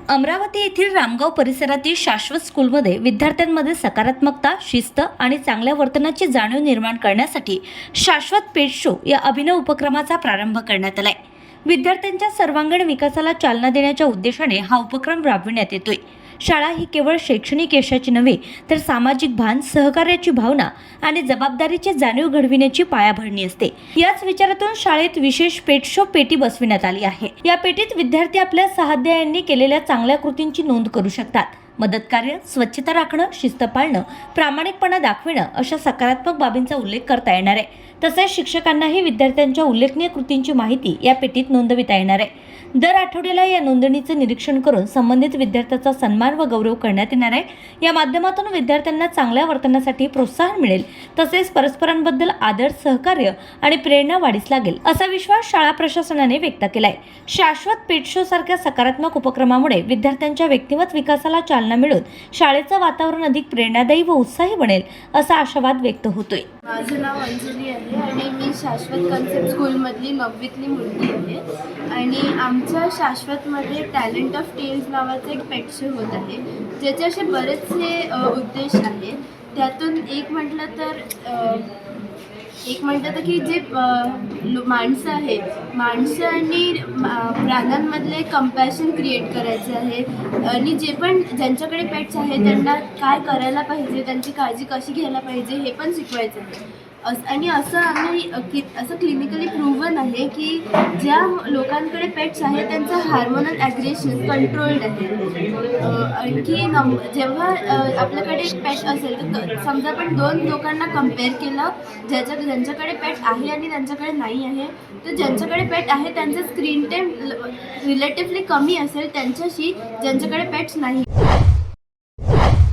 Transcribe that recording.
अमरावती येथील रामगाव परिसरातील शाश्वत स्कूलमध्ये विद्यार्थ्यांमध्ये सकारात्मकता, शिस्त आणि चांगल्या वर्तनाची जाणीव निर्माण करण्यासाठी शाश्वत पेट शो या अभिनव उपक्रमाचा प्रारंभ करण्यात आलाय। विद्यार्थ्यांच्या सर्वांगीण विकासाला चालना देण्याच्या उद्देशाने हा उपक्रम राबविण्यात येतोय। शाळा ही केवळ शैक्षणिक यशाची नव्हे तर सामाजिक भान, सहकार्याची भावना आणि जबाबदारीची जाणीव घडविण्याची पायाभरणी असते। याच विचारातून शाळेत विशेष पेट शो पेटी बसविण्यात आली आहे। या पेटीत विद्यार्थी आपल्या सहाध्यायांनी केलेल्या चांगल्या कृतींची नोंद करू शकतात। मदत कार्य, स्वच्छता राखणं, शिस्त पाळणं, प्रामाणिकपणा दाखविणं अशा सकारात्मक बाबींचा उल्लेख करता येणार आहे। तसेच शिक्षकांनाही विद्यार्थ्यांच्या उल्लेखनीय कृतींची माहिती या पेटीत नोंदविता येणार आहे। दर आठवड्याला या नोंदणीचे निरीक्षण करून संबंधित विद्यार्थ्याचा सन्मान व गौरव करण्यात येणार आहे। या माध्यमातून विद्यार्थ्यांना चांगल्या वर्तनासाठी प्रोत्साहन मिळेल, तसेच परस्परांबद्दल आदर, सहकार्य आणि प्रेरणा वाढीस लागेल असा विश्वास शाळा प्रशासनाने व्यक्त केलाय। शाश्वत पेट शो सारख्या सकारात्मक उपक्रमामुळे विद्यार्थ्यांच्या व्यक्तिमत्व विकासाला चालना मिळून शाळेचं वातावरण अधिक प्रेरणादायी व उत्साही बनेल असा आशावाद व्यक्त होतोय। माझं नाव अंजली आहे आणि मी शाश्वत कन्सेप्ट स्कूलमधली 9वीतली मुलगी आहे आणि आमच्या शाश्वतमध्ये टॅलेंट ऑफ टेल्स नावाचा एक पेट शो होत आहे, ज्याचे असे बरेचसे उद्देश आहेत। त्यातून एक म्हटलं तर की जे माणसं आहे, माणसं आणि प्राण्यांमधले कंपॅशन क्रिएट करायचे आहे आणि जे पण ज्यांच्याकडे पेट्स आहे त्यांना काय करायला पाहिजे, त्यांची काळजी कशी घ्यायला पाहिजे हे पण शिकवायचं आहे। आणि असं आम्ही असं क्लिनिकली प्रूव्हन आहे की ज्या लोकांकडे पेट्स आहे त्यांचं हार्मोनल ॲग्रेशन कंट्रोल्ड आहे। आणखी जेव्हा आपल्याकडे एक पेट असेल तर समजा आपण 2 लोकांना कम्पेअर केलं, ज्यांच्याकडे पेट आहे आणि त्यांच्याकडे नाही आहे, तर ज्यांच्याकडे पेट आहे त्यांचा स्क्रीन टाईम रिलेटिव्हली कमी असेल त्यांच्याशी ज्यांच्याकडे पेट्स नाही।